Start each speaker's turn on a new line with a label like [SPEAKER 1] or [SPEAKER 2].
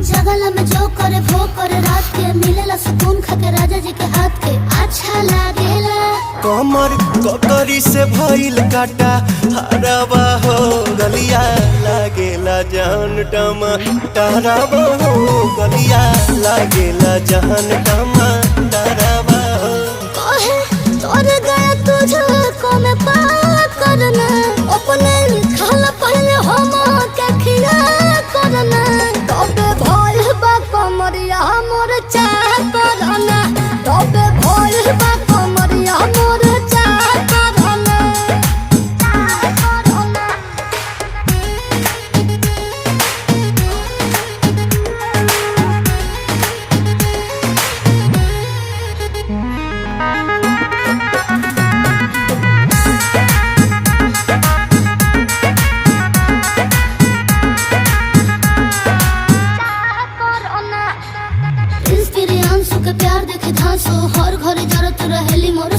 [SPEAKER 1] जगला में जो करे वो करे रात के मिलेला सुकून खाके राजा जी के हाथ के अच्छा लागेला।
[SPEAKER 2] कमर ककरी से भइल काटा हराबा हो गलिया लागेला जान टमाटरबा हो गलिया लागेला जान टमाटरबा हो।
[SPEAKER 1] कहे तोर गया तुझको मैं पार करना अपने लिखल पहले हम के खिया करना तबे भइल बा कमरिया मोर चाह करना तबे भइल बा कमरिया मोर चाह करना चाह करना। के प्यार देखे धांसो हर घरे जरूरत रहेली मोर